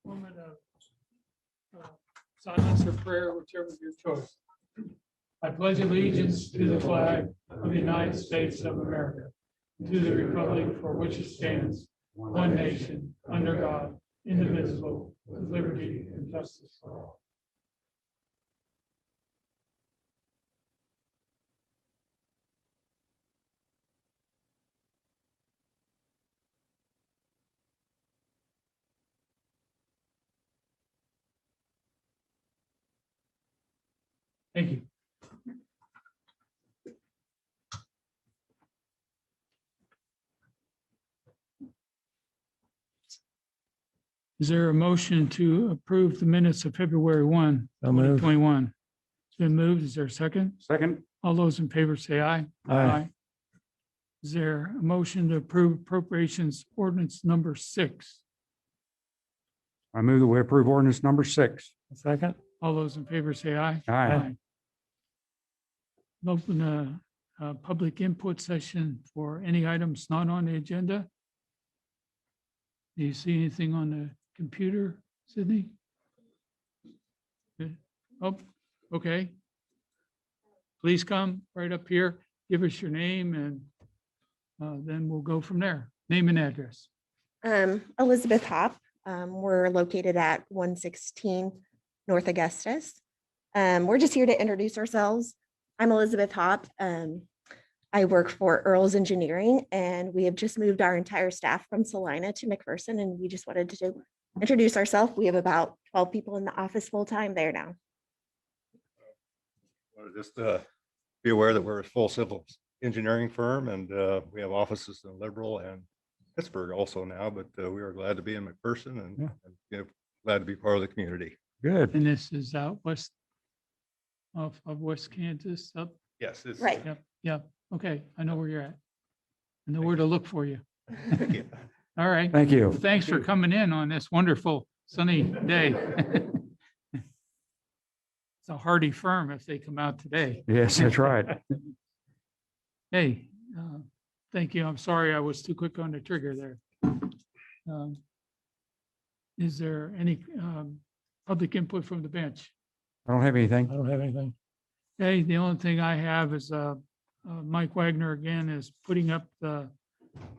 moment of silence or prayer, whichever is your choice. I pledge allegiance to the flag of the United States of America, to the republic for which it stands, one nation, under God, indivisible, with liberty and justice for all. Thank you. Is there a motion to approve the minutes of February 1, So moved. 2021? It's been moved. Is there a second? Second. All those in favor say aye. Aye. Is there a motion to approve appropriations ordinance number 6? I move that we approve ordinance number 6. Second. All those in favor say aye. Aye. Open a public input session for any items not on the agenda. Do you see anything on the computer, Sydney? Oh, okay. Please come right up here, give us your name, and then we'll go from there. Name and address. Elizabeth Hopp. We're located at 116 North Augustus. We're just here to introduce ourselves. I'm Elizabeth Hopp. I work for Earls Engineering, and we have just moved our entire staff from Salina to McPherson, and we just wanted to introduce ourselves. We have about 12 people in the office full-time there now. Well, just be aware that we're a full civil engineering firm, and we have offices in Liberal and Pittsburgh also now, but we are glad to be in McPherson and, Yeah. and, glad to be part of the community. Good. And this is out west of West Kansas up. Yes. It's, Right. Yep. Okay. I know where you're at. I know where to look for you. Thank you. All right. Thank you. Thanks for coming in on this wonderful sunny day. It's a hardy firm if they come out today. Yes, that's right. Hey, thank you. I'm sorry I was too quick on the trigger there. Is there any public input from the bench? I don't have anything. I don't have anything. Okay, the only thing I have is Mike Wagner again is putting up the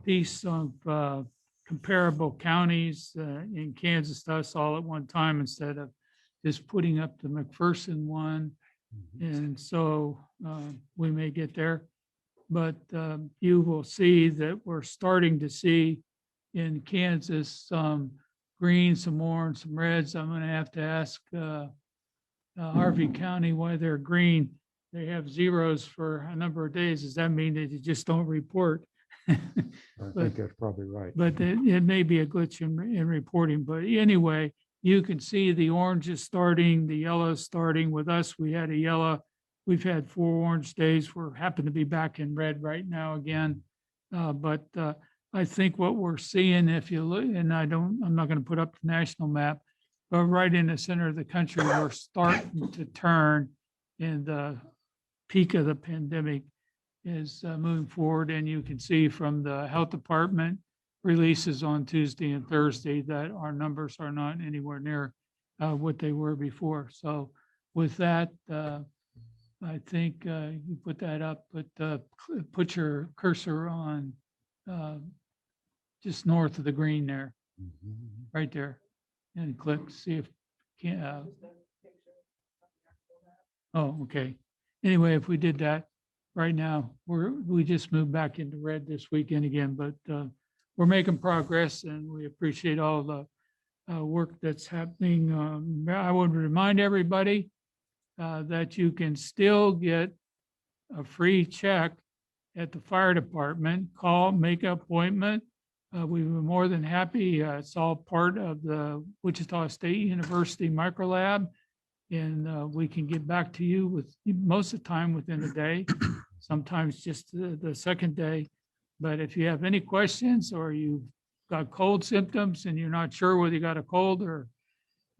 piece of comparable counties in Kansas to us all at one time instead of just putting up the McPherson one. And so we may get there. But you will see that we're starting to see in Kansas some green, some orange, some reds. I'm going to have to ask Harvey County why they're green. They have zeros for a number of days. Does that mean that you just don't report? I think that's probably right. But it may be a glitch in reporting. But anyway, you can see the orange is starting, the yellow is starting. With us, we had a yellow. We've had 4 orange days. We're happen to be back in red right now again. But I think what we're seeing, if you look, and I'm not going to put up the national map, but right in the center of the country, we're starting to turn, and the peak of the pandemic is moving forward. And you can see from the health department releases on Tuesday and Thursday that our numbers are not anywhere near what they were before. So with that, I think you put that up, but put your cursor on just north of the green there, right there, and click, see if can. Oh, okay. Anyway, if we did that right now, we just moved back into red this weekend again, but we're making progress, and we appreciate all the work that's happening. I would remind everybody that you can still get a free check at the fire department. Call, make an appointment. We were more than happy. It's all part of the Wichita State University Microlab. And we can get back to you with most of the time within a day, sometimes just the second day. But if you have any questions or you've got cold symptoms and you're not sure whether you got a cold or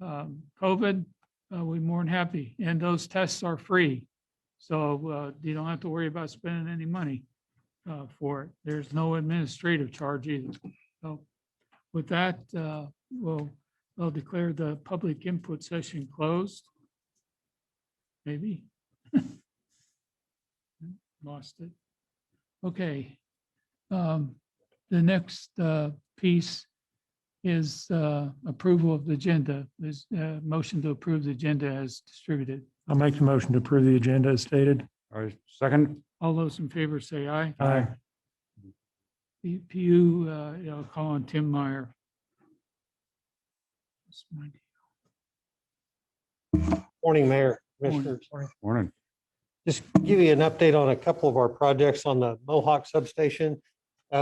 COVID, we're more than happy. And those tests are free. So you don't have to worry about spending any money for it. There's no administrative charge either. So with that, we'll I'll declare the public input session closed. Maybe. Lost it. Okay. The next piece is approval of the agenda. There's a motion to approve the agenda as distributed. I'll make the motion to approve the agenda as stated. I second. All those in favor say aye. Aye. PU, I'll call on Tim Meyer. That's my deal. Morning, Mayor, Morning. Commissioners. Morning. Just give you an update on a couple of our projects on the Mohawk substation.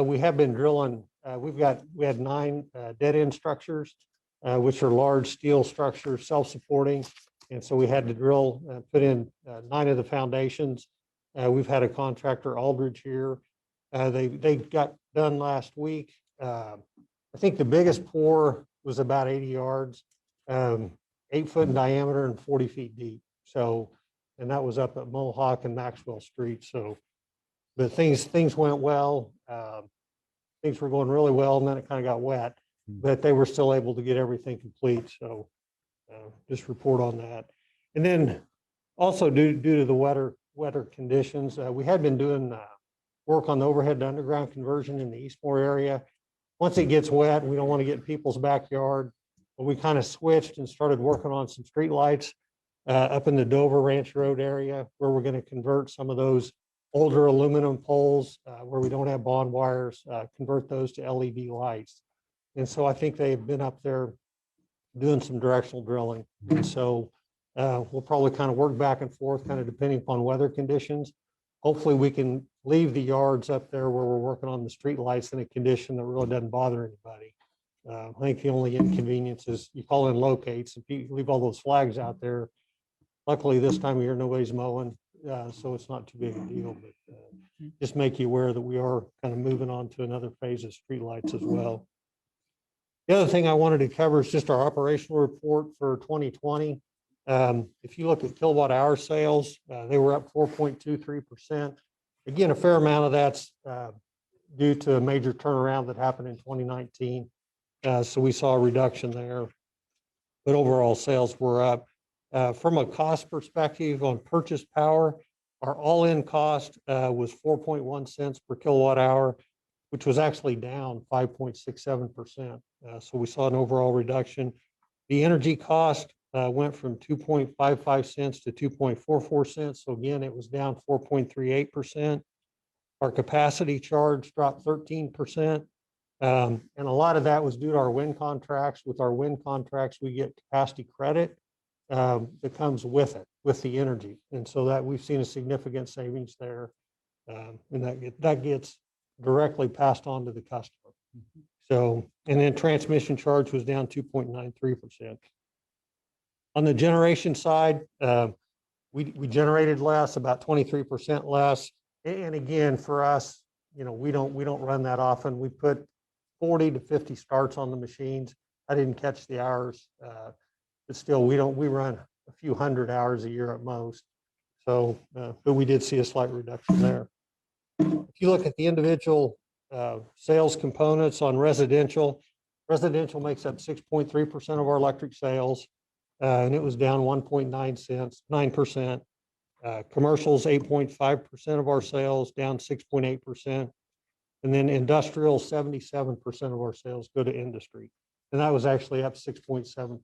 We have been drilling, we had 9 dead end structures, which are large steel structures, self-supporting. And so we had to drill, put in 9 of the foundations. We've had a contractor, Aldridge, here. They got done last week. I think the biggest pour was about 80 yards, 8 foot in diameter and 40 feet deep. So, and that was up at Mohawk and Maxwell Street. So, but things went well. Things were going really well, and then it kind of got wet, but they were still able to get everything complete. So just report on that. And then also due to the wetter conditions, we had been doing work on the overhead to underground conversion in the Eastmore area. Once it gets wet, we don't want to get in people's backyard, but we kind of switched and started working on some street lights up in the Dover Ranch Road area, where we're going to convert some of those older aluminum poles where we don't have bond wires, convert those to LED lights. And so I think they've been up there doing some directional drilling. And so we'll probably kind of work back and forth, kind of depending upon weather conditions. Hopefully we can leave the yards up there where we're working on the street lights in a condition that really doesn't bother anybody. I think the only inconvenience is you call in locates and you leave all those flags out there. Luckily, this time of year, nobody's mowing, so it's not too big a deal, but just make you aware that we are kind of moving on to another phase of streetlights as well. The other thing I wanted to cover is just our operational report for 2020. If you look at kilowatt hour sales, they were up 4.23%. Again, a fair amount of that's due to a major turnaround that happened in 2019. So we saw a reduction there, but overall sales were up. From a cost perspective on purchase power, our all-in cost was 4.1 cents per kilowatt hour, which was actually down 5.67%. So we saw an overall reduction. The energy cost went from 2.55 cents to 2.44 cents. So again, it was down 4.38%. Our capacity charge dropped 13%. And a lot of that was due to our wind contracts. With our wind contracts, we get capacity credit that comes with it, with the energy. And so that we've seen a significant savings there. And that gets directly passed on to the customer. So, and then transmission charge was down 2.93%. On the generation side, we generated less, about 23% less. And again, for us, you know, we don't run that often. We put 40 to 50 starts on the machines. I didn't catch the hours, but still, we run a few hundred hours a year at most. So, but we did see a slight reduction there. If you look at the individual sales components on residential makes up 6.3% of our electric sales, and it was down 9%. Commercial's 8.5% of our sales, down 6.8%. And then industrial, 77% of our sales go to industry. And that was actually up 6.7%.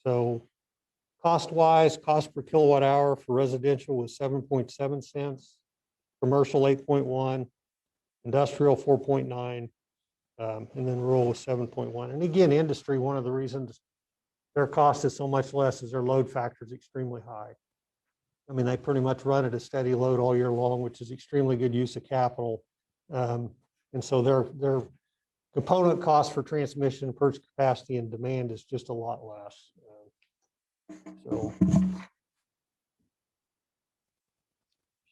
So cost-wise, cost per kilowatt hour for residential was 7.7 cents, commercial 8.1, industrial 4.9, and then rural was 7.1. And again, industry, one of the reasons their cost is so much less is their load factor is extremely high. I mean, they pretty much run at a steady load all year long, which is extremely good use of capital. And so their component cost for transmission, purchase capacity, and demand is just a lot less. So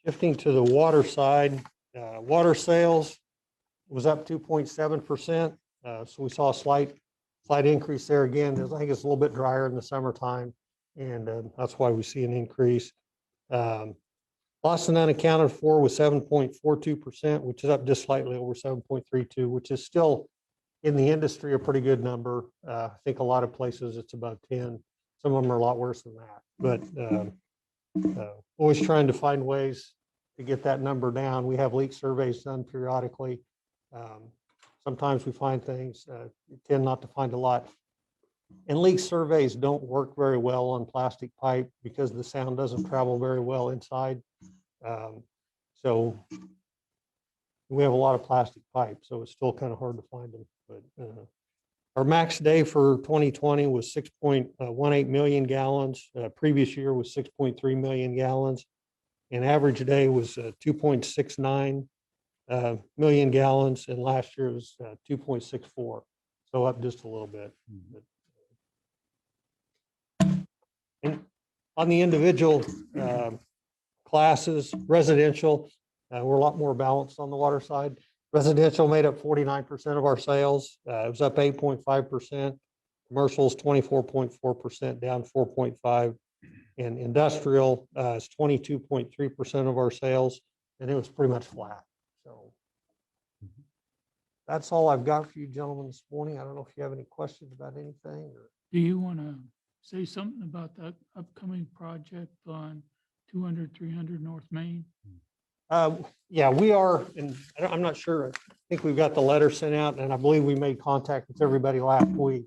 shifting to the water side, water sales was up 2.7%. So we saw a slight increase there again. I think it's a little bit drier in the summertime, and that's why we see an increase. Loss and unaccounted for was 7.42%, which is up just slightly over 7.32, which is still in the industry, a pretty good number. I think a lot of places it's about 10. Some of them are a lot worse than that, but always trying to find ways to get that number down. We have leak surveys done periodically. Sometimes we find things, we tend not to find a lot. And leak surveys don't work very well on plastic pipe because the sound doesn't travel very well inside. So we have a lot of plastic pipe, so it's still kind of hard to find them. But our max day for 2020 was 6.18 million gallons. Previous year was 6.3 million gallons. And average day was 2.69 million gallons, and last year was 2.64. So up just a little bit. And on the individual classes, residential, we're a lot more balanced on the water side. Residential made up 49% of our sales. It was up 8.5%. Commercials 24.4%, down 4.5%. And industrial is 22.3% of our sales, and it was pretty much flat. So that's all I've got for you gentlemen this morning. I don't know if you have any questions about anything or. Do you want to say something about that upcoming project on 200, 300 North Main? Yeah, we are, and I'm not sure. I think we've got the letter sent out, and I believe we made contact with everybody last week.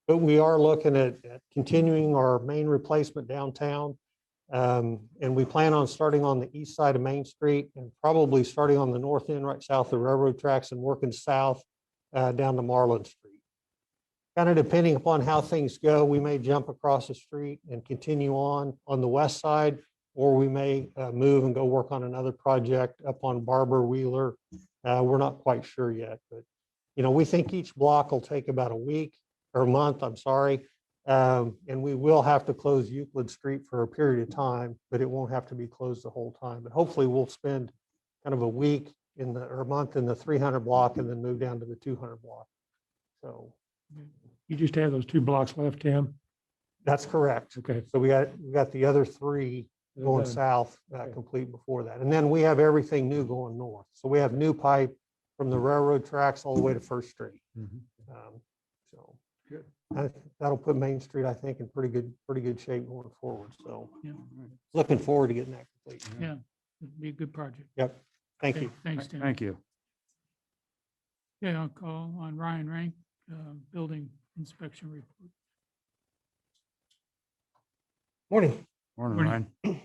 But we are looking at continuing our main replacement downtown. And we plan on starting on the east side of Main Street and probably starting on the north end, right south of the railroad tracks, and working south down to Marlin Street. Kind of depending upon how things go, we may jump across the street and continue on the west side, or we may move and go work on another project up on Barber Wheeler. We're not quite sure yet, but we think each block will take about a week or a month, I'm sorry. And we will have to close Euclid Street for a period of time, but it won't have to be closed the whole time. But hopefully we'll spend kind of a week or a month in the 300 block and then move down to the 200 block. So You just have those 2 blocks left, Tim? that's correct. Okay. So we got the other 3 going Okay. south complete before that. And then we have everything new going north. So we have new pipe from the railroad tracks all the way to First Street. So Good. that'll put Main Street, I think, in pretty good shape going forward. So Yeah, looking forward to getting that complete. yeah, it'd be a good project. Yep. Thank Okay, you. Thanks, Tim. Thank you. Okay, I'll call on Ryan Rank, Building Inspection Report. Morning. Morning, Morning. Ryan.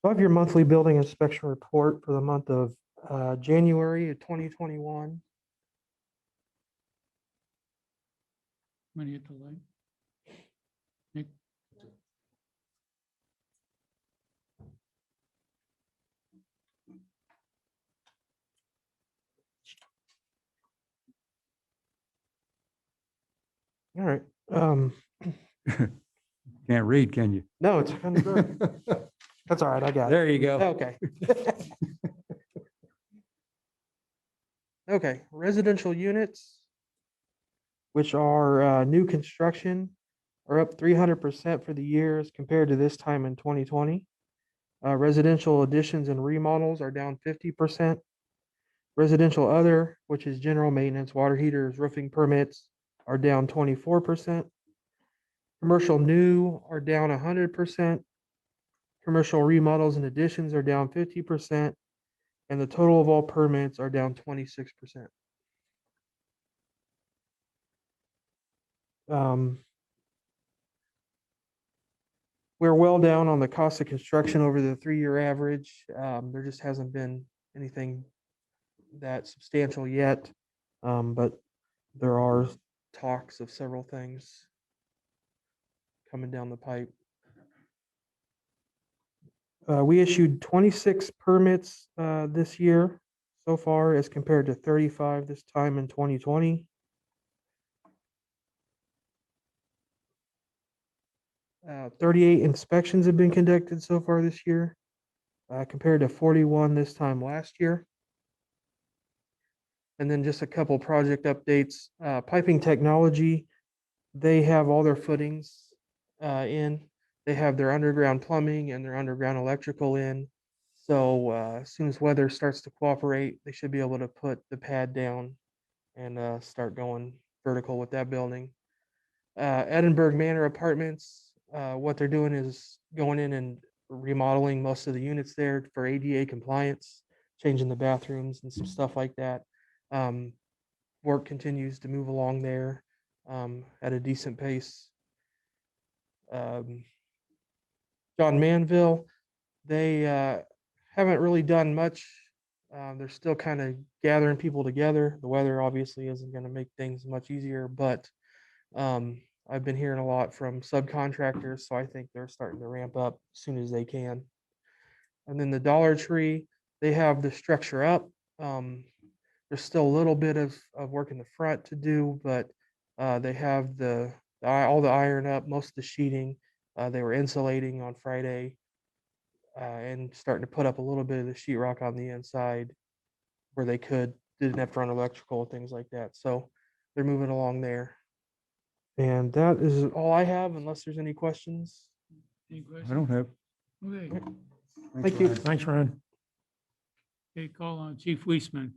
So I have your monthly building inspection report for the month of January of 2021. Money at the light. Nick? All right. Can't read, can you? No, it's kind of good. That's all right. I got it. There you go. Okay. Okay, residential units, which are new construction, are up 300% for the year as compared to this time in 2020. Residential additions and remodels are down 50%. Residential other, which is general maintenance, water heaters, roofing permits, are down 24%. Commercial new are down 100%. Commercial remodels and additions are down 50%. And the total of all permits are down 26%. We're well down on the cost of construction over the 3-year average. There just hasn't been anything that substantial yet, but there are talks of several things coming down the pipe. We issued 26 permits this year so far as compared to 35 this time in 2020. 38 inspections have been conducted so far this year compared to 41 this time last year. And then just a couple project updates. Piping Technology, they have all their footings in. They have their underground plumbing and their underground electrical in. So as soon as weather starts to cooperate, they should be able to put the pad down and start going vertical with that building. Edinburgh Manor Apartments, what they're doing is going in and remodeling most of the units there for ADA compliance, changing the bathrooms and some stuff like that. Work continues to move along there at a decent pace. John Manville, they haven't really done much. They're still kind of gathering people together. The weather obviously isn't going to make things much easier, but I've been hearing a lot from subcontractors, so I think they're starting to ramp up as soon as they can. And then the Dollar Tree, they have the structure up. There's still a little bit of work in the front to do, but they have all the iron up, most of the sheeting. They were insulating on Friday and starting to put up a little bit of the sheetrock on the inside where they didn't have to run electrical, things like that. So they're moving along there. And that is all I have, unless there's any questions. Any I questions? don't have. Okay, Thank you. Thanks, Ryan. okay, call on Chief Weisman.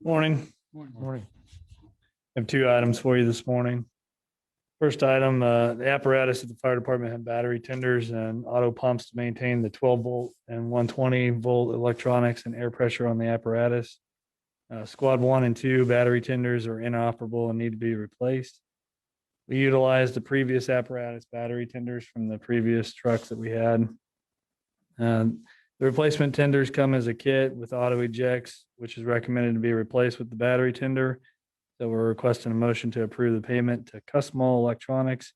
Morning. Morning. Morning. I have two items for you this morning. First item, the apparatus at the fire department had battery tenders and auto pumps to maintain the 12-volt and 120-volt electronics and air pressure on the apparatus. Squad 1 and 2 battery tenders are inoperable and need to be replaced. We utilized the previous apparatus battery tenders from the previous trucks that we had. The replacement tenders come as a kit with auto ejects, which is recommended to be replaced with the battery tender. So we're requesting a motion to approve the payment to Cusmal Electronics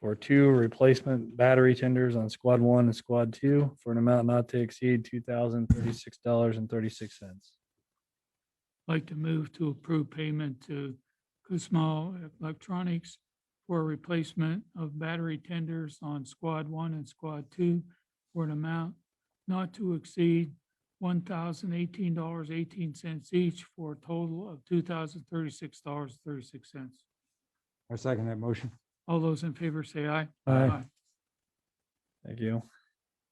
for 2 replacement battery tenders on Squad 1 and Squad 2 for an amount not to exceed $2,036.36. Like to move to approve payment to Kusmal Electronics for replacement of battery tenders on Squad 1 and Squad 2 for an amount not to exceed $1,018.18 each for a total of $2,036.36. I second that motion. All those in favor say aye. Aye. Thank you.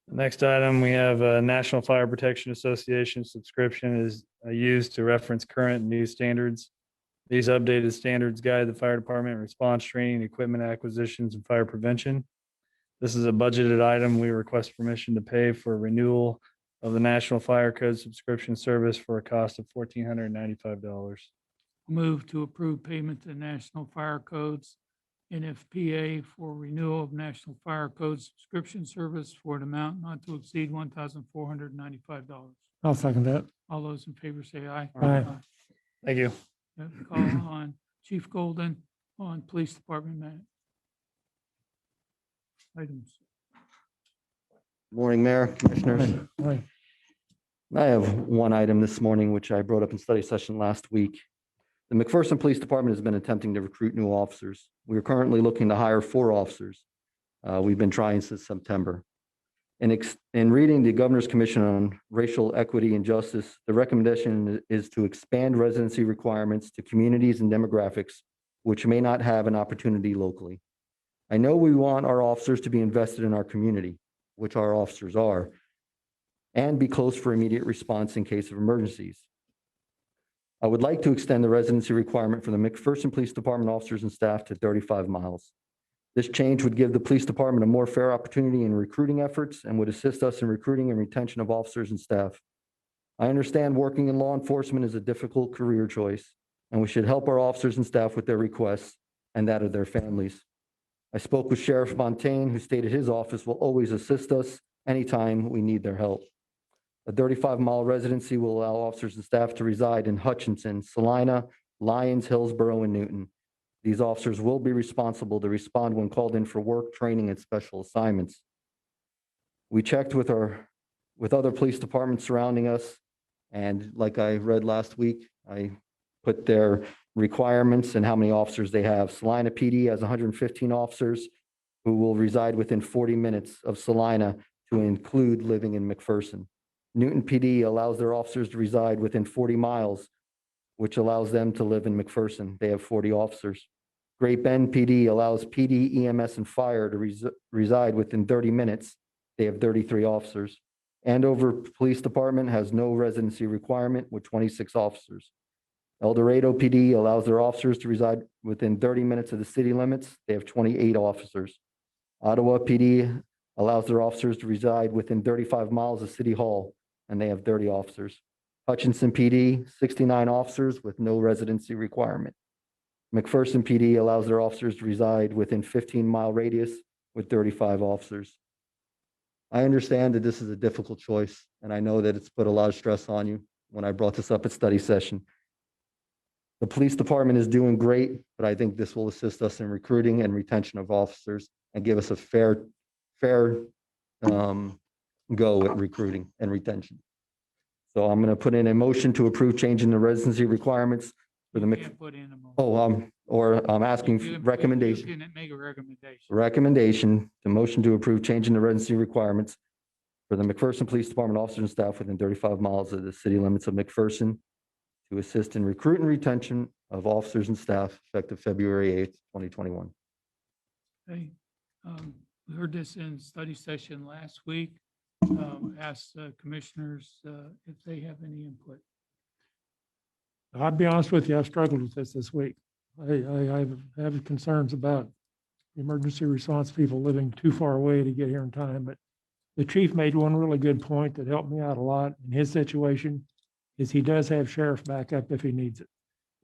The next item, we have a National Fire Protection Association subscription is used to reference current and new standards. These updated standards guide the fire department in response training, equipment acquisitions, and fire prevention. This is a budgeted item. We request permission to pay for renewal of the National Fire Code subscription service for a cost of $1,495. Move to approve payment to National Fire Codes NFPA for renewal of National Fire Code subscription service for an amount not to exceed $1,495. I'll second that. All those in favor say aye. Aye. Thank you. Yep, call on Chief Golden on Police Department items. Morning, Mayor, Commissioners. Aye. I have one item this morning, which I brought up in study session last week. The McPherson Police Department has been attempting to recruit new officers. We are currently looking to hire 4 officers. We've been trying since September. In reading the Governor's Commission on Racial Equity and Justice, the recommendation is to expand residency requirements to communities and demographics which may not have an opportunity locally. I know we want our officers to be invested in our community, which our officers are, and be close for immediate response in case of emergencies. I would like to extend the residency requirement for the McPherson Police Department officers and staff to 35 miles. This change would give the police department a more fair opportunity in recruiting efforts and would assist us in recruiting and retention of officers and staff. I understand working in law enforcement is a difficult career choice, and we should help our officers and staff with their requests and that of their families. I spoke with Sheriff Montaigne, who stated his office will always assist us anytime we need their help. A 35-mile residency will allow officers and staff to reside in Hutchinson, Salina, Lyons, Hillsborough, and Newton. These officers will be responsible to respond when called in for work, training, and special assignments. We checked with other police departments surrounding us, and like I read last week, I put their requirements and how many officers they have. Salina PD has 115 officers who will reside within 40 minutes of Salina, to include living in McPherson. Newton PD allows their officers to reside within 40 miles, which allows them to live in McPherson. They have 40 officers. Great Bend PD allows PD, EMS, and fire to reside within 30 minutes. They have 33 officers. Andover Police Department has no residency requirement with 26 officers. El Dorado PD allows their officers to reside within 30 minutes of the city limits. They have 28 officers. Ottawa PD allows their officers to reside within 35 miles of City Hall, and they have 30 officers. Hutchinson PD, 69 officers with no residency requirement. McPherson PD allows their officers to reside within 15-mile radius with 35 officers. I understand that this is a difficult choice, and I know that it's put a lot of stress on you when I brought this up at study session. The police department is doing great, but I think this will assist us in recruiting and retention of officers and give us a fair go at recruiting and retention. So I'm going to put in a motion to approve changing the residency requirements for the, You can't put in a motion. or I'm asking You for can- recommendation. You can make a recommendation. Recommendation, the motion to approve changing the residency requirements for the McPherson Police Department officers and staff within 35 miles of the city limits of McPherson to assist in recruit and retention of officers and staff effective February 8th, 2021. Okay. We heard this in study session last week. Asked commissioners if they have any input. I'll be honest with you, I've struggled with this week. I have concerns about emergency response people living too far away to get here in time, but the chief made one really good point that helped me out a lot in his situation, is he does have sheriff backup if he needs it.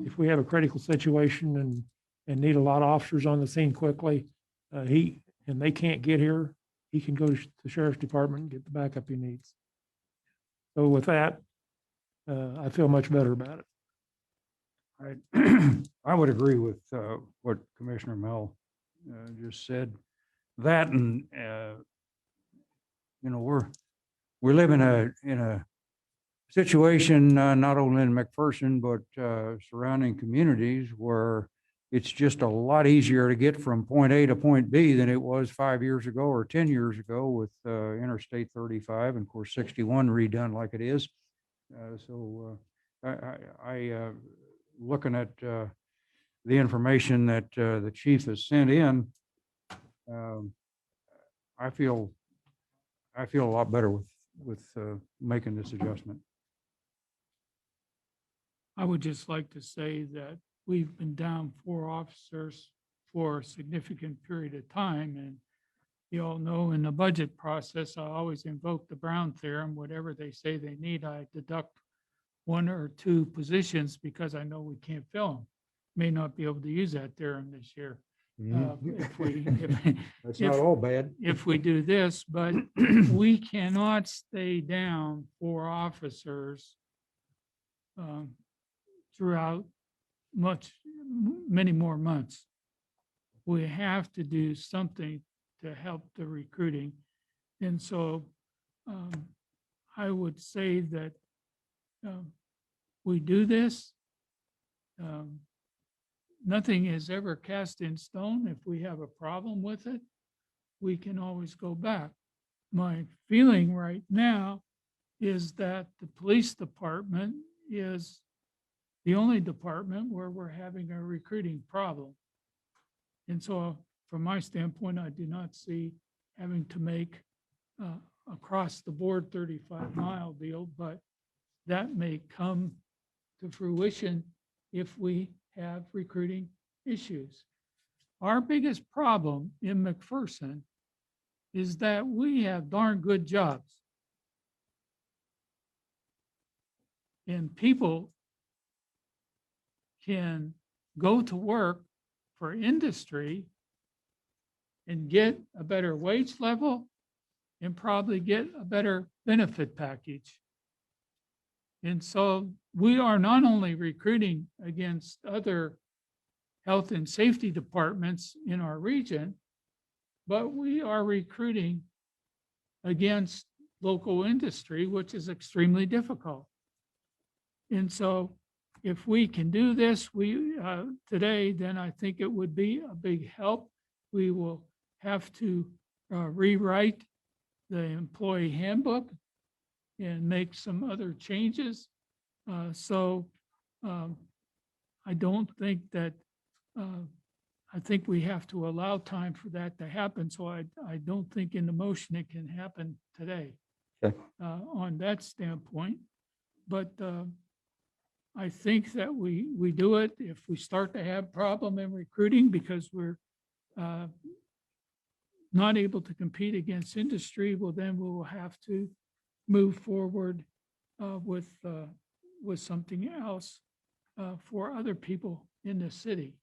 If we have a critical situation and need a lot of officers on the scene quickly, and they can't get here, he can go to the sheriff's department and get the backup he needs. So with that, I feel much better about it. I would agree with what Commissioner Mel just said. That and, we live in a situation, not only in McPherson, but surrounding communities where it's just a lot easier to get from point A to point B than it was 5 years ago or 10 years ago with Interstate 35 and of course 61 redone like it is. I looking at the information that the chief has sent in, I feel a lot better with making this adjustment. I would just like to say that we've been down 4 officers for a significant period of time. And you all know in the budget process, I always invoke the Brown theorem. Whatever they say they need, I deduct 1 or 2 positions because I know we can't fill them. May not be able to use that theorem this year. That's not all bad. If we do this, but we cannot stay down 4 officers throughout many more months. We have to do something to help the recruiting. And so I would say that we do this. Nothing is ever cast in stone. If we have a problem with it, we can always go back. My feeling right now is that the police department is the only department where we're having a recruiting problem. And so from my standpoint, I do not see having to make across the board 35-mile deal, but that may come to fruition if we have recruiting issues. Our biggest problem in McPherson is that we have darn good jobs. And people can go to work for industry and get a better wage level and probably get a better benefit package. And so we are not only recruiting against other health and safety departments in our region, but we are recruiting against local industry, which is extremely difficult. And so if we can do this today, then I think it would be a big help. We will have to rewrite the employee handbook and make some other changes. I don't think that I think we have to allow time for that to happen. So I don't think in the motion it can happen today. Okay. On that standpoint. But I think that we do it if we start to have problem in recruiting because we're not able to compete against industry, well, then we will have to move forward with something else for other people in the city.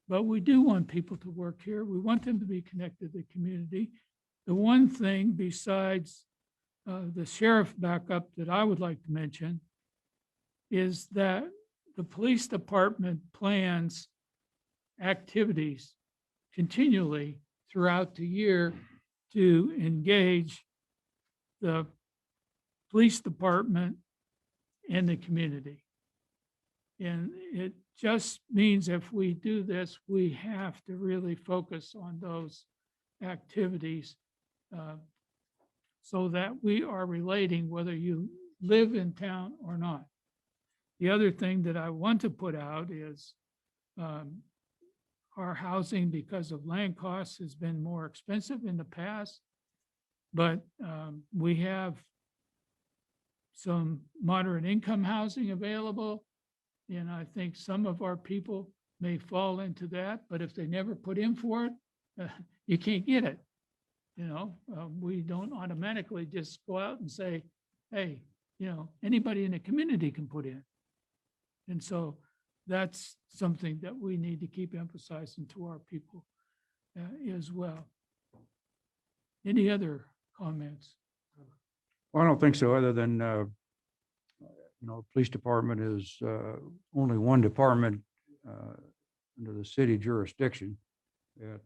But we do want people to work here. We want them to be connected to the community. The one thing besides the sheriff backup that I would like to mention is that the police department plans activities continually throughout the year to engage the police department and the community. And it just means if we do this, we have to really focus on those activities so that we are relating whether you live in town or not. The other thing that I want to put out is our housing, because of land costs, has been more expensive in the past. But we have some moderate income housing available. And I think some of our people may fall into that, but if they never put in for it, you can't get it. You know, we don't automatically just go out and say, hey, you know, anybody in the community can put in. And so that's something that we need to keep emphasizing to our people as well. Any other comments? Well, I don't think so, other than, you know, police department is only one department under the city jurisdiction. At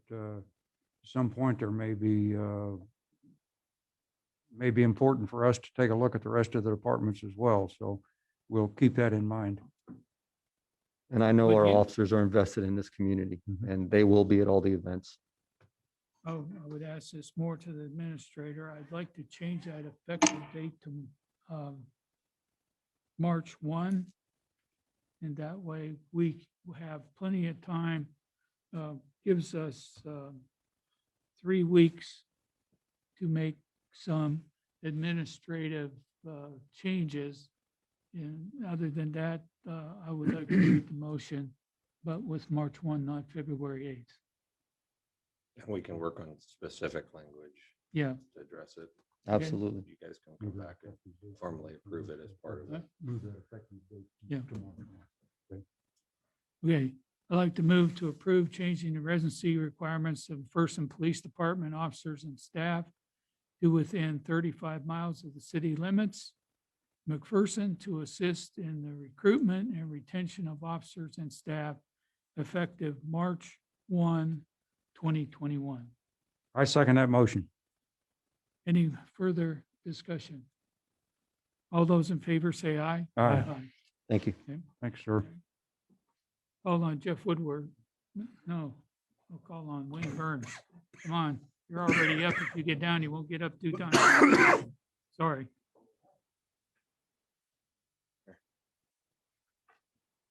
some point, there may be important for us to take a look at the rest of the departments as well. So we'll keep that in mind. And I know But our you- officers are invested in this community Mhm. and they will be at all the events. Oh, I would ask this more to the administrator. I'd like to change that effective date to March 1. And that way we have plenty of time, gives us 3 weeks to make some administrative changes. And other than that, I would like to make the motion, but with March 1, not February 8th. And we can work on specific language Yeah. to address it. Absolutely. You guys can come back and formally approve it as part of it. Yeah. Okay, I'd like to move to approve changing the residency requirements of First and Police Department officers and staff to within 35 miles of the city limits. McPherson to assist in the recruitment and retention of officers and staff effective March 1, 2021. I second that motion. Any further discussion? All those in favor say aye. Aye. Thank you. Thanks, sir. Call on Jeff Woodward. No, I'll call on Wayne Burns. Come on, you're already up. If you get down, you won't get up 2 times. Sorry.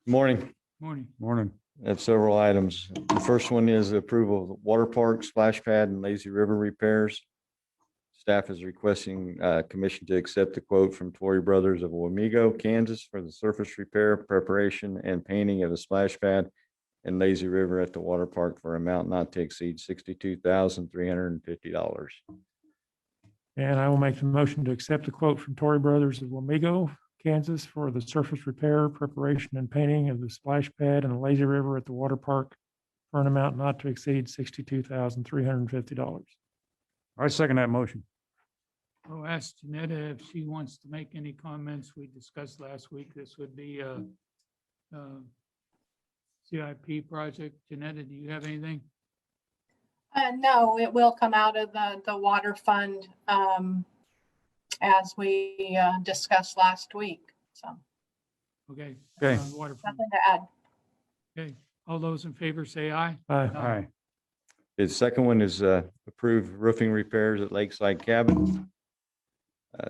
Morning. Morning. Morning. I have several items. The first one is approval of the water park, splash pad and lazy river repairs. Staff is requesting commission to accept the quote from Torrey Brothers of Wamego, Kansas for the surface repair, preparation and painting of the splash pad and lazy river at the water park for an amount not to exceed $62,350. And I will make the motion to accept the quote from Torrey Brothers of Wamego, Kansas for the surface repair, preparation and painting of the splash pad and the lazy river at the water park for an amount not to exceed $62,350. I second that motion. I'll ask Janetta if she wants to make any comments. We discussed last week. This would be a CIP project. Janetta, do you have anything? No, it will come out of the water fund as we discussed last week. So Okay. Okay. Waterfront. nothing to add. Okay. All those in favor say aye. Aye. Aye. The second one is approved roofing repairs at Lakeside Cabin.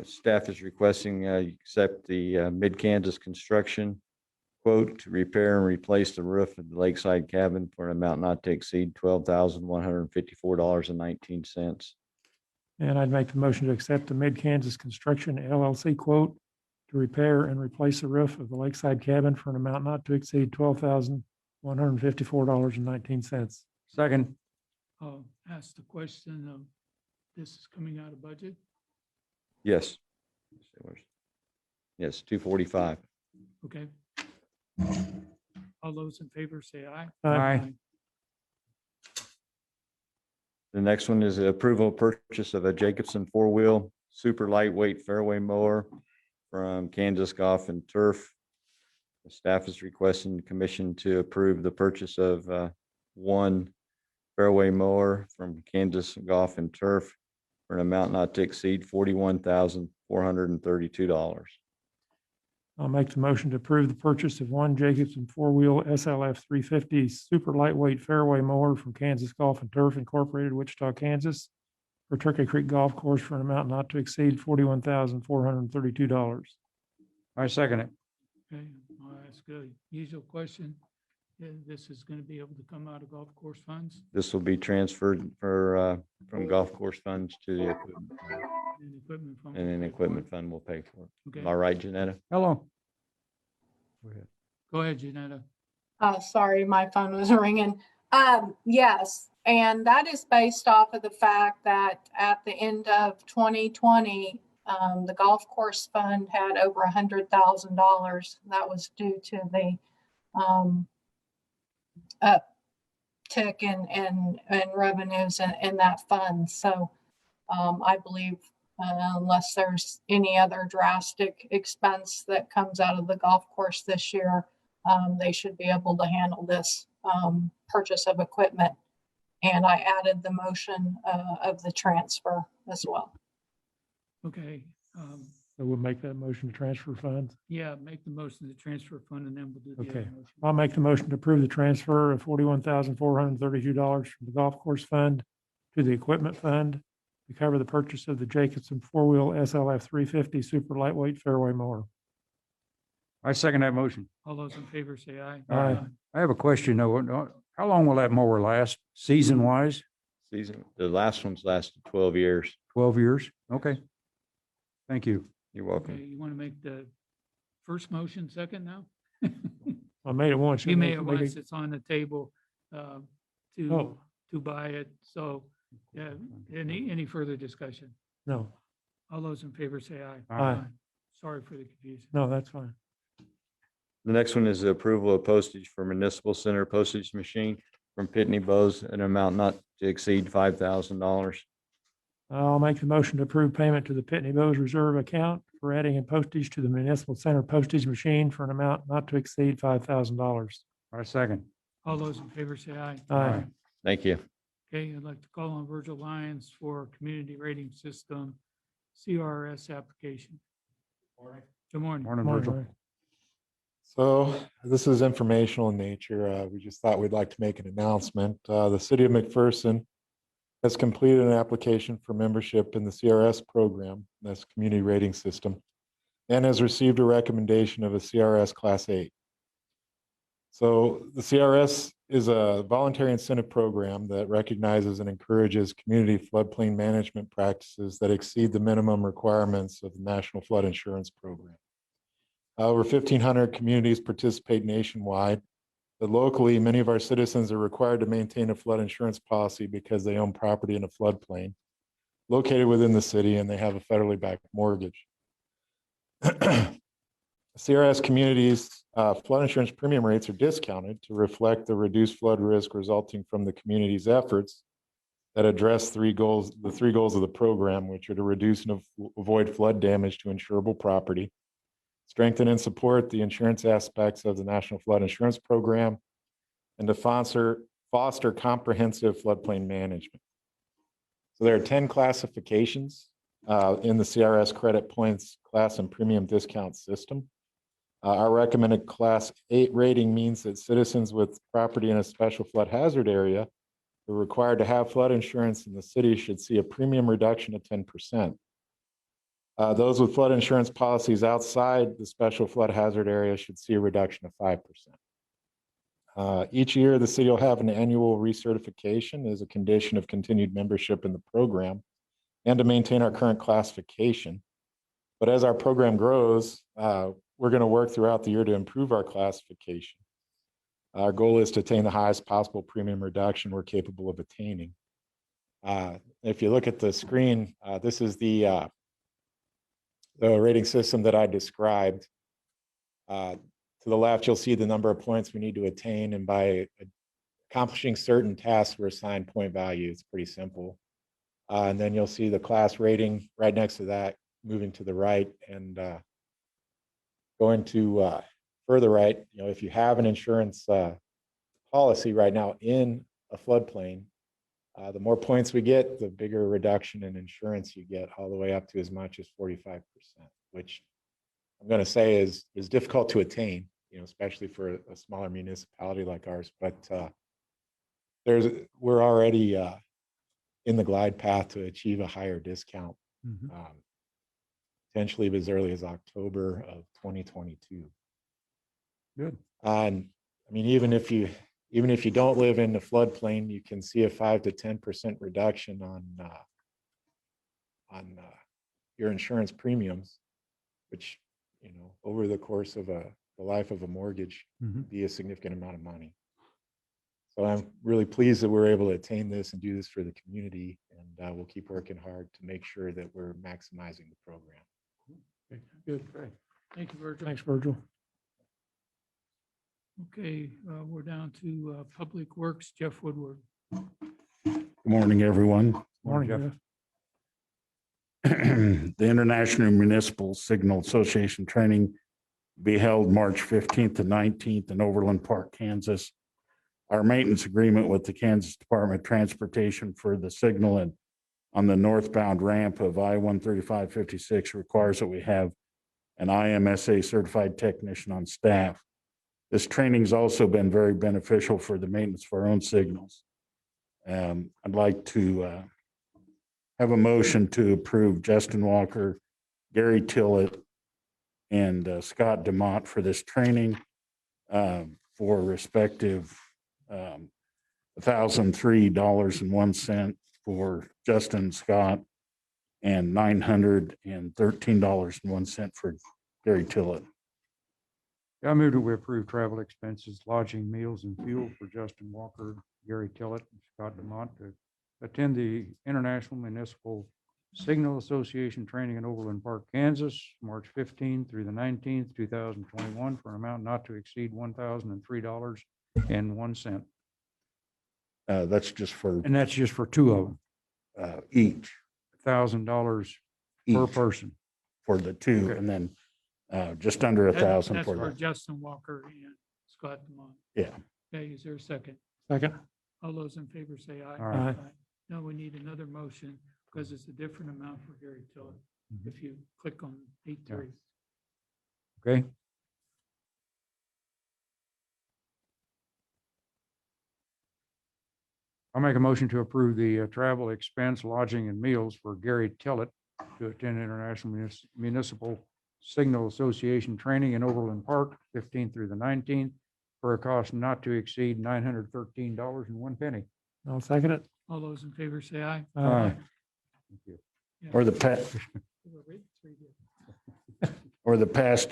Staff is requesting you accept the Mid-Kansas Construction quote to repair and replace the roof of the lakeside cabin for an amount not to exceed $12,154.19. And I'd make the motion to accept the Mid-Kansas Construction LLC quote to repair and replace the roof of the lakeside cabin for an amount not to exceed $12,154.19. Second. I'll ask the question of, this is coming out of budget? Yes. Yes, 245. Okay. All those in favor say aye. Aye. The next one is the approval of purchase of a Jacobson four-wheel super lightweight fairway mower from Kansas Golf and Turf. The staff is requesting the commission to approve the purchase of one fairway mower from Kansas Golf and Turf for an amount not to exceed $41,432. I'll make the motion to approve the purchase of one Jacobson four-wheel SLF 350 super lightweight fairway mower from Kansas Golf and Turf Incorporated, Wichita, Kansas, for Turkey Creek Golf Course for an amount not to exceed $41,432. I second it. Okay, I'll ask a usual question. This is going to be able to come out of golf course funds This will be transferred from golf course funds to the equipment fund, and equipment fund. and an equipment fund will pay for it. Okay, Am I right, Janetta? Hello. go ahead, Janetta. Sorry, my phone was ringing. Yes, and that is based off of the fact that at the end of 2020, the golf course fund had over $100,000. That was due to the uptick in revenues in that fund. So I believe unless there's any other drastic expense that comes out of the golf course this year, they should be able to handle this purchase of equipment. And I added the motion of the transfer as well. Okay, So we'll make that motion to transfer funds. yeah, make the motion to transfer fund and then we'll do the Okay. other motion. I'll make the motion to approve the transfer of $41,432 from the golf course fund to the equipment fund to cover the purchase of the Jacobson four-wheel SLF 350 super lightweight fairway mower. I second that motion. All those in favor say aye. Aye. I have a question though. How long will that mower last, season wise? Season, the last one's lasted 12 years. 12 years? Okay. Thank you. You're Okay, welcome. you want to make the first motion second now? I made it once. You may have Make it- once, it's on the table Oh. to buy it. So, yeah, any further discussion? No, All those in favor say aye. Aye. Sorry for the confusion. no, that's fine. The next one is the approval of postage for municipal center postage machine from Pitney Bowes, an amount not to exceed $5,000. I'll make the motion to approve payment to the Pitney Bowes Reserve account for adding in postage to the municipal center postage machine for an amount not to exceed $5,000. I second. All those in favor say aye. Aye. Thank you. Okay, I'd like to call on Virgil Lyons for Community Rating System CRS application. Good morning. Morning, Morning, Virgil. Ray. So this is informational in nature. We just thought we'd like to make an announcement. The city of McPherson has completed an application for membership in the CRS program, that's Community Rating System, and has received a recommendation of a CRS Class 8. So the CRS is a voluntary incentive program that recognizes and encourages community floodplain management practices that exceed the minimum requirements of the National Flood Insurance Program. Over 1,500 communities participate nationwide, but locally, many of our citizens are required to maintain a flood insurance policy because they own property in a floodplain located within the city and they have a federally backed mortgage. CRS communities' flood insurance premium rates are discounted to reflect the reduced flood risk resulting from the community's efforts that address the three goals of the program, which are to reduce and avoid flood damage to insurable property, strengthen and support the insurance aspects of the National Flood Insurance Program, and to foster comprehensive floodplain management. So there are 10 classifications in the CRS credit points class and premium discount system. Our recommended Class 8 rating means that citizens with property in a special flood hazard area who are required to have flood insurance in the city should see a premium reduction of 10%. Those with flood insurance policies outside the special flood hazard area should see a reduction of 5%. Each year, the city will have an annual recertification as a condition of continued membership in the program and to maintain our current classification. But as our program grows, we're going to work throughout the year to improve our classification. Our goal is to attain the highest possible premium reduction we're capable of attaining. If you look at the screen, this is the rating system that I described. To the left, you'll see the number of points we need to attain, and by accomplishing certain tasks, we're assigned point value. It's pretty simple. And then you'll see the class rating right next to that, moving to the right, and going to further right. You know, if you have an insurance policy right now in a floodplain, the more points we get, the bigger reduction in insurance you get, all the way up to as much as 45%, which I'm going to say is difficult to attain, you know, especially for a smaller municipality like ours. But we're already in the glide path to achieve a higher discount, potentially as early as October of 2022. Good. And I mean, even if you don't live in the floodplain, you can see a 5 to 10% reduction on your insurance premiums, which, you know, over the course of the life of a mortgage, be a significant amount of money. So I'm really pleased that we're able to attain this and do this for the community, and we'll keep working hard to make sure that we're maximizing the program. Okay, good. Great. Thank you, Virgil. Thanks, Virgil. Okay, we're down to Public Works, Jeff Woodward. Good morning, everyone. Morning, Jeff. Jeff. The International Municipal Signal Association training will be held March 15th to 19th in Overland Park, Kansas. Our maintenance agreement with the Kansas Department of Transportation for the signal and on the northbound ramp of I-135/56 requires that we have an IMSA certified technician on staff. This training has also been very beneficial for the maintenance of our own signals. I'd like to have a motion to approve Justin Walker, Gary Tillett, and Scott Demott for this training for respective $1,003.01 for Justin and Scott and $913.01 for Gary Tillett. I move that we approve travel expenses, lodging, meals, and fuel for Justin Walker, Gary Tillett, and Scott Demott to attend the International Municipal Signal Association training in Overland Park, Kansas, March 15th through the 19th, 2021, for an amount not to exceed $1,003.01. That's just for And that's just for two of them, each $1,000 per Each. person. for the two, Okay. and then just under a thousand That's for for the, Justin Walker and Scott Demont. yeah. Okay, is there a second? Second. All those in favor say aye. Aye. Now we need another motion because it's a different amount for Gary Tillett. If you click on 8.3. Okay. I'll make a motion to approve the travel expense, lodging, and meals for Gary Tillett to attend International Municipal Signal Association training in Overland Park, 15th through the 19th, for a cost not to exceed $913.01. I'll second it. All those in favor say aye. Aye. Thank you. Or the past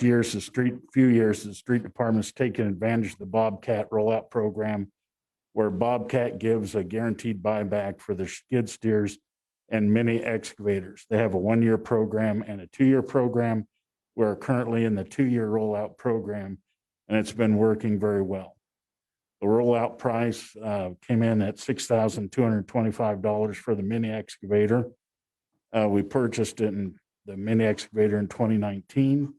years, few years, the street department's taken advantage of the Bobcat rollout program, where Bobcat gives a guaranteed buyback for their skid steers and mini excavators. They have a 1-year program and a 2-year program. We're currently in the 2-year rollout program, and it's been working very well. The rollout price came in at $6,225 for the mini excavator. We purchased it in the mini excavator in 2019.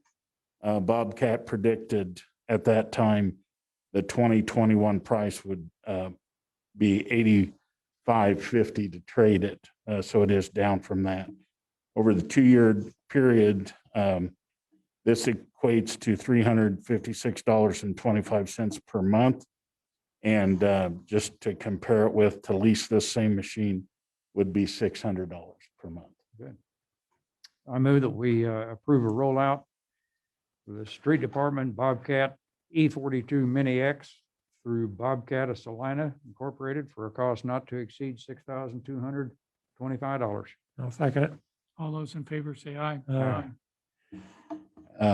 Bobcat predicted at that time the 2021 price would be $85.50 to trade it. So it is down from that. Over the 2-year period, this equates to $356.25 per month. And just to compare it with, to lease this same machine would be $600 per month. Good. I move that we approve a rollout for the street department Bobcat E42 Mini X through Bobcat of Salina Incorporated for a cost not to exceed $6,225. I'll second it. All those in favor say aye. Aye.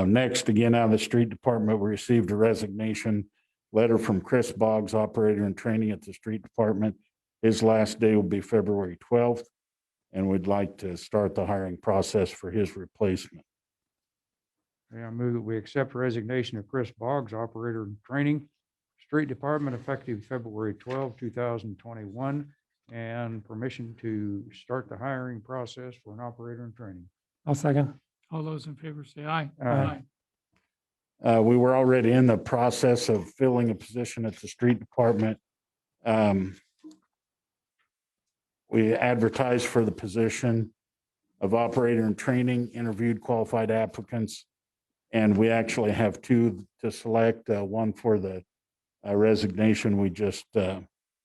Next, again, out of the street department, we received a resignation letter from Chris Boggs, operator in training at the street department. His last day will be February 12th, and we'd like to start the hiring process for his replacement. I move that we accept resignation of Chris Boggs, operator in training, street department, effective February 12, 2021, and permission to start the hiring process for an operator in training. I'll second. All those in favor say aye. Aye. We were already in the process of filling a position at the street department. We advertised for the position of operator in training, interviewed qualified applicants, and we actually have two to select, one for the resignation we just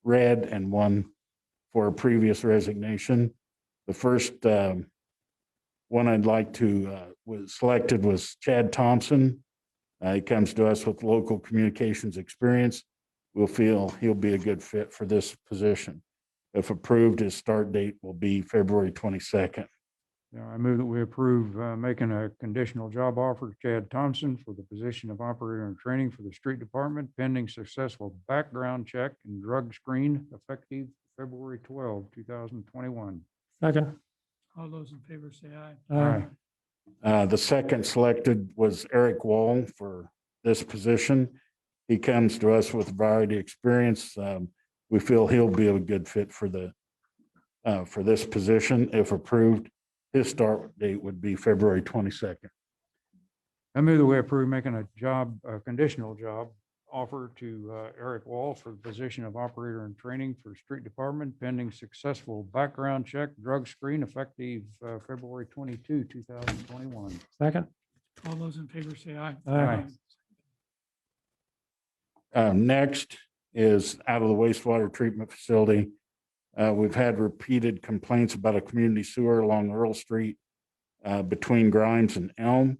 read and one for a previous resignation. The first one I'd like to was selected was Chad Thompson. He comes to us with local communications experience. We'll feel he'll be a good fit for this position. If approved, his start date will be February 22nd. I move that we approve making a conditional job offer to Chad Thompson for the position of operator in training for the street department, pending successful background check and drug screen, effective February 12, 2021. Second. All those in favor say aye. Aye. The second selected was Eric Wall for this position. He comes to us with a variety of experience. We feel he'll be a good fit for this position. If approved, his start date would be February 22nd. I move that we approve making a conditional job offer to Eric Wall for the position of operator in training for street department, pending successful background check, drug screen, effective February 22, 2021. Second. All those in favor say aye. Aye. Next is out of the wastewater treatment facility. We've had repeated complaints about a community sewer along Earl Street between Grimes and Elm.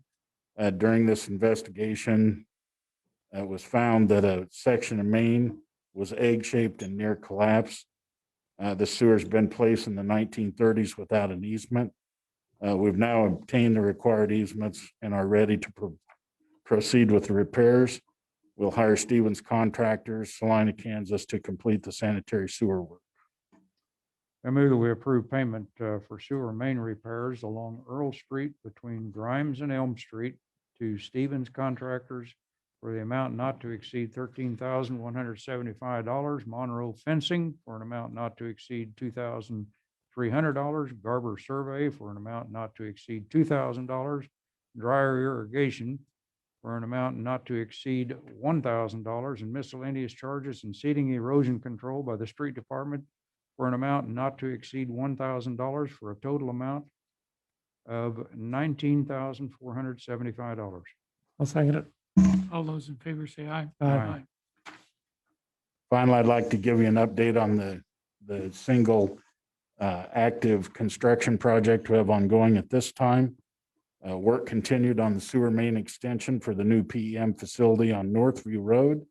During this investigation, it was found that a section of main was egg-shaped and near collapse. The sewer's been placed in the 1930s without an easement. We've now obtained the required easements and are ready to proceed with the repairs. We'll hire Stevens Contractors, Salina, Kansas, to complete the sanitary sewer work. I move that we approve payment for sewer main repairs along Earl Street between Grimes and Elm Street to Stevens Contractors for the amount not to exceed $13,175. Monroe Fencing for an amount not to exceed $2,300. Garber Survey for an amount not to exceed $2,000. Dryer Irrigation for an amount not to exceed $1,000, and miscellaneous charges and seeding erosion control by the street department for an amount not to exceed $1,000, for a total amount of $19,475. I'll second it. All those in favor say aye. Aye. Finally, I'd like to give you an update on the single active construction project we have ongoing at this time. Work continued on the sewer main extension for the new PEM facility on Northview Road.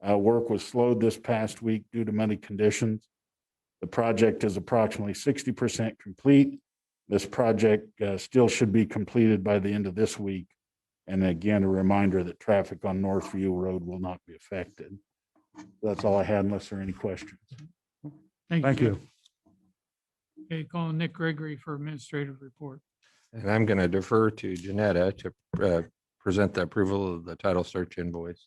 Work was slowed this past week due to many conditions. The project is approximately 60% complete. This project still should be completed by the end of this week. And again, a reminder that traffic on Northview Road will not be affected. That's all I had, unless there are any questions. Thank you. Okay, calling Nick Gregory for administrative report. And I'm going to defer to Janetta to present the approval of the title search invoice.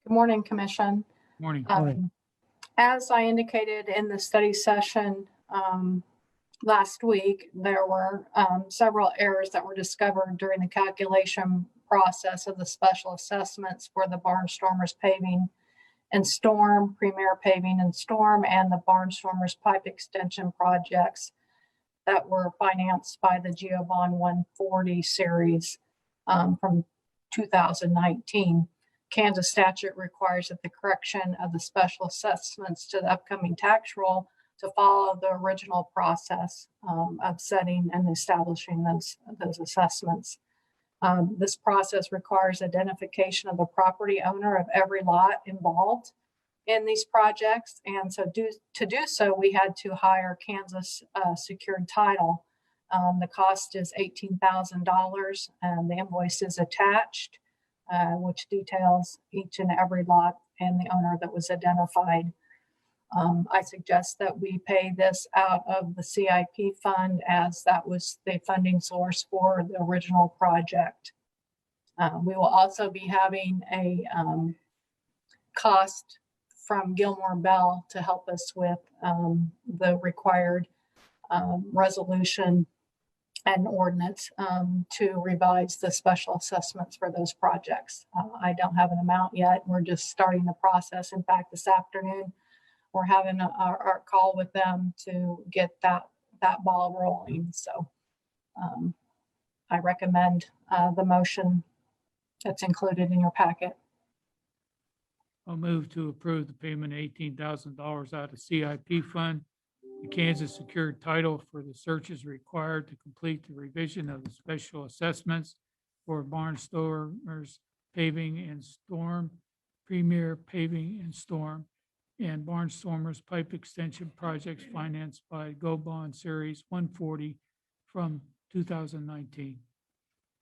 Good morning, Commission. Morning. As I indicated in the study session last week, there were several errors that were discovered during the calculation process of the special assessments for the Barnstormers paving and storm, Premier Paving and Storm, and the Barnstormers pipe extension projects that were financed by the GeoBond 140 series from 2019. Kansas statute requires that the correction of the special assessments to the upcoming tax roll to follow the original process of setting and establishing those assessments. This process requires identification of the property owner of every lot involved in these projects. And so to do so, we had to hire Kansas Secured Title. The cost is $18,000 and the invoice is attached, which details each and every lot and the owner that was identified. I suggest that we pay this out of the CIP fund, as that was the funding source for the original project. We will also be having a cost from Gilmore Bell to help us with the required resolution and ordinance to revise the special assessments for those projects. I don't have an amount yet. We're just starting the process. In fact, this afternoon, we're having our call with them to get that ball rolling. So I recommend the motion that's included in your packet. I'll move to approve the payment of $18,000 out of CIP fund, the Kansas Secured Title for the searches required to complete the revision of the special assessments for Barnstormers Paving and Storm, Premier Paving and Storm, and Barnstormers Pipe Extension Projects financed by Go Bond Series 140 from 2019.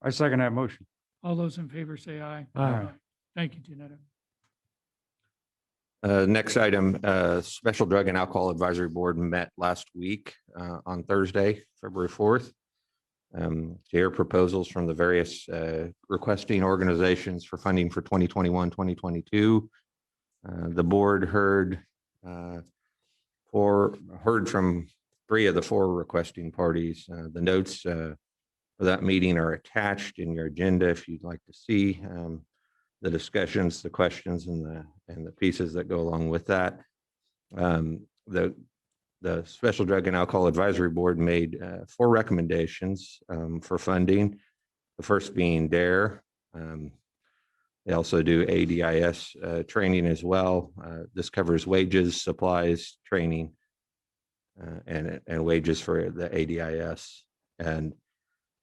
I second that motion. All those in favor say aye. Aye. Thank you, Janetta. Next item, Special Drug and Alcohol Advisory Board met last week on Thursday, February 4th. To hear proposals from the various requesting organizations for funding for 2021, 2022. The board heard from 3 of the 4 requesting parties. The notes for that meeting are attached in your agenda if you'd like to see the discussions, the questions, and the pieces that go along with that. The Special Drug and Alcohol Advisory Board made 4 recommendations for funding. The first being DARE. They also do ADIS training as well. This covers wages, supplies, training, and wages for the ADIS. And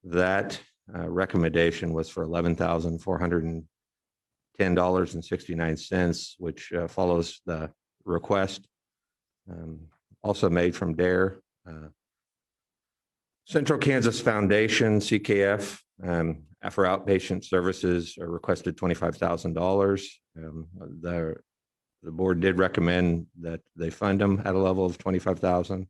that recommendation was for $11,410.69, which follows the request also made from DARE. Central Kansas Foundation, CKF, for outpatient services requested $25,000. The board did recommend that they fund them at a level of $25,000.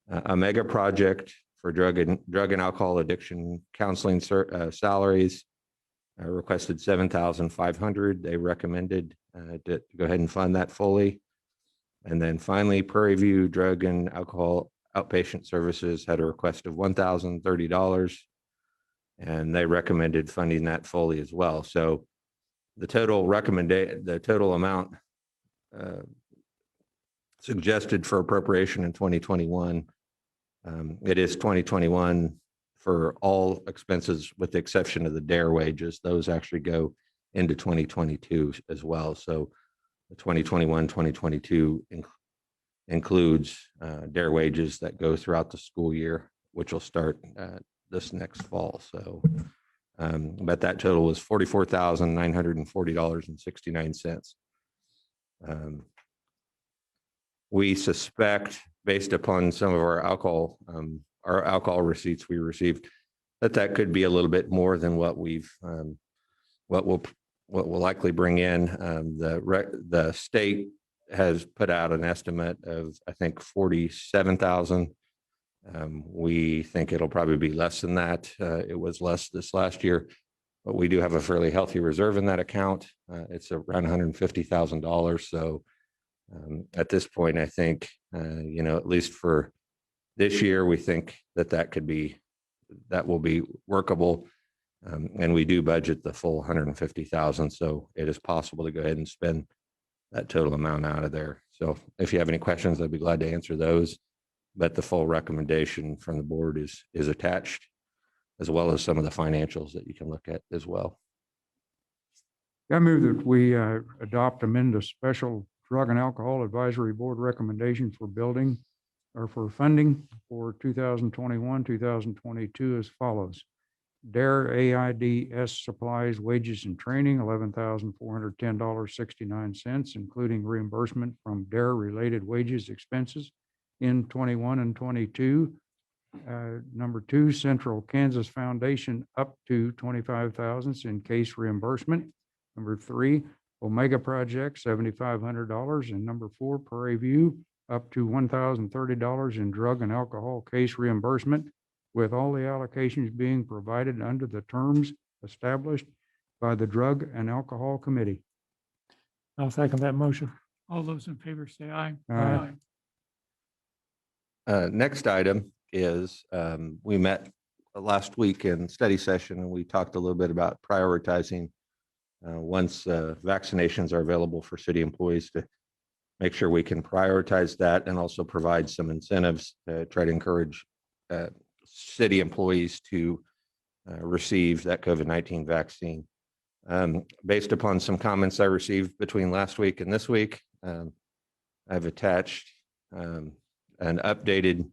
A mega project for drug and alcohol addiction counseling salaries requested $7,500. They recommended to go ahead and fund that fully. And then finally, Prairie View Drug and Alcohol Outpatient Services had a request of $1,030, and they recommended funding that fully as well. So the total amount suggested for appropriation in 2021, it is 2021 for all expenses with the exception of the DARE wages. Those actually go into 2022 as well. So the 2021, 2022 includes DARE wages that go throughout the school year, which will start this next fall. So, but that total was $44,940.69. We suspect, based upon some of our alcohol receipts we received, that could be a little bit more than what we've what we'll likely bring in. The state has put out an estimate of, I think, 47,000. We think it'll probably be less than that. It was less this last year, but we do have a fairly healthy reserve in that account. It's around $150,000. So at this point, I think, at least for this year, we think that will be workable. And we do budget the full 150,000. So it is possible to go ahead and spend that total amount out of there. So if you have any questions, I'd be glad to answer those. But the full recommendation from the board is attached, as well as some of the financials that you can look at as well. I move that we adopt amend the Special Drug and Alcohol Advisory Board recommendation for building or for funding for 2021, 2022 as follows. DARE AIDS supplies, wages and training, $11,410.69, including reimbursement from DARE related wages expenses in 21 and 22. Number two, Central Kansas Foundation up to 25,000 in case reimbursement. Number three, Omega Project, $7,500. And number four, Prairie View, up to $1,030 in drug and alcohol case reimbursement, with all the allocations being provided under the terms established by the Drug and Alcohol Committee. I'll second that motion. All those in favor say aye. Aye. Next item is, we met last week in study session and we talked a little bit about prioritizing once vaccinations are available for city employees to make sure we can prioritize that and also provide some incentives to try to encourage city employees to receive that COVID-19 vaccine. Based upon some comments I received between last week and this week, I've attached an updated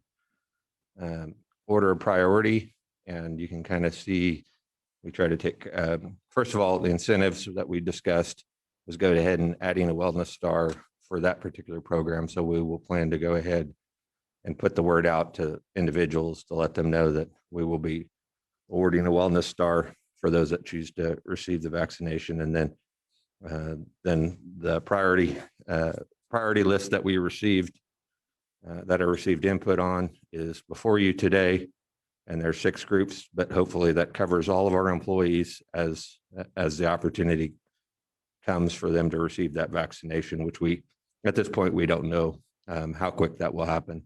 order of priority, and you can kind of see, we try to take, first of all, the incentives that we discussed was go ahead and adding a wellness star for that particular program. So we will plan to go ahead and put the word out to individuals to let them know that we will be awarding a wellness star for those that choose to receive the vaccination. And then the priority list that we received, that I received input on, is before you today. And there's 6 groups, but hopefully that covers all of our employees as the opportunity comes for them to receive that vaccination, which we, at this point, we don't know how quick that will happen.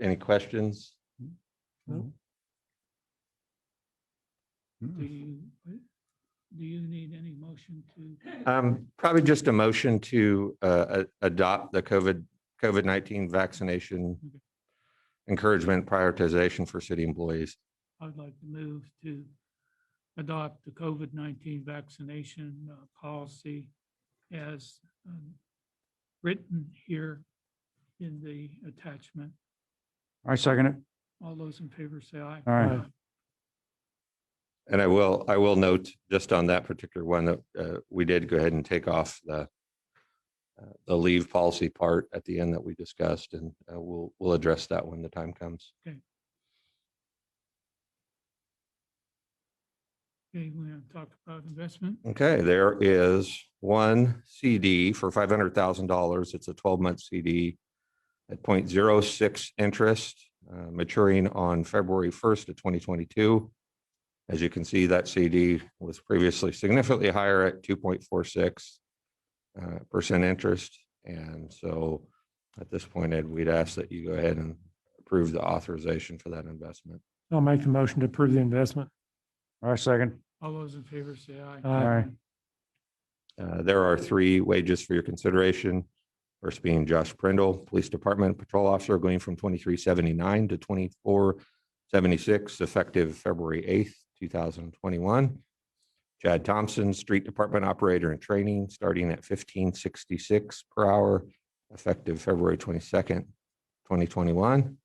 Any questions? Do you need any motion to? Probably just a motion to adopt the COVID-19 vaccination encouragement prioritization for city employees. I'd like to move to adopt the COVID-19 vaccination policy as written here in the attachment. I second it. All those in favor say aye. Aye. And I will note just on that particular one that we did go ahead and take off the leave policy part at the end that we discussed, and we'll address that when the time comes. Okay. Okay, we're going to talk about investment. Okay, there is one CD for $500,000. It's a 12-month CD at 0.06 interest, maturing on February 1st of 2022. As you can see, that CD was previously significantly higher at 2.46% interest. And so at this point, Ed, we'd ask that you go ahead and approve the authorization for that investment. I'll make the motion to approve the investment. I second. All those in favor say aye. Aye. There are 3 wages for your consideration. First being Josh Prindle, Police Department Patrol Officer, going from $23.79 to $24.76, effective February 8th, 2021. Chad Thompson, Street Department Operator in Training, starting at $15.66 per hour, effective February 22nd, 2021.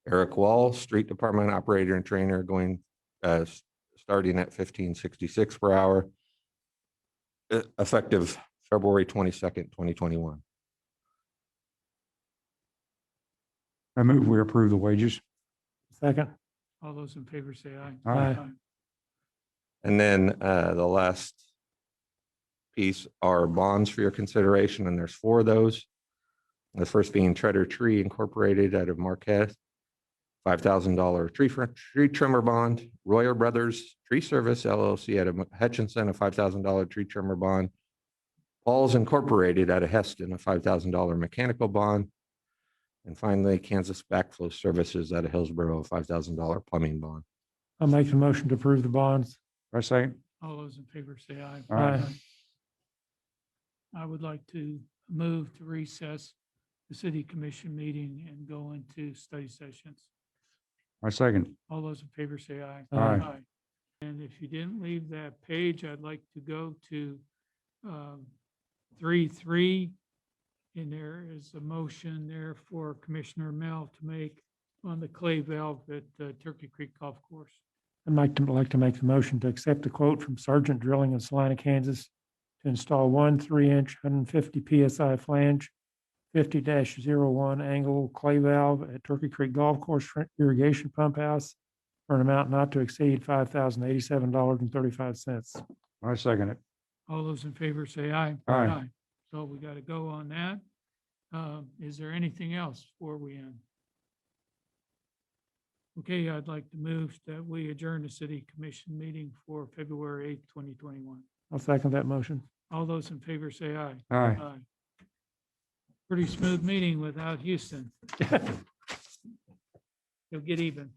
Eric Wall, Street Department Operator and Trainer, going starting at $15.66 per hour, effective February 22nd, 2021. I move we approve the wages. Second. All those in favor say aye. Aye. And then the last piece are bonds for your consideration, and there's 4 of those. The first being Treader Tree Incorporated out of Marquette, $5,000 tree trimmer bond. Royer Brothers Tree Service LLC out of Hutchinson, a $5,000 tree trimmer bond. Paul's Incorporated out of Heston, a $5,000 mechanical bond. And finally, Kansas Backflow Services out of Hillsborough, a $5,000 plumbing bond. I'll make the motion to approve the bonds. I second. All those in favor say aye. Aye. I would like to move to recess the city commission meeting and go into study sessions. I second. All those in favor say aye. Aye. And if you didn't leave that page, I'd like to go to 3.3. And there is a motion there for Commissioner Mel to make on the clay valve at Turkey Creek Golf Course. I'd like to make the motion to accept the quote from Sergeant Drilling in Salina, Kansas to install one 3-inch, 150 PSI flange, 50-01 angle clay valve at Turkey Creek Golf Course irrigation pump house for an amount not to exceed $5,087.35. I second it. All those in favor say aye. Aye. So we got to go on that. Is there anything else before we end? Okay, I'd like to move that we adjourn the city commission meeting for February 8th, 2021. I'll second that motion. All those in favor say aye. Aye. Pretty smooth meeting without Houston. You'll get even.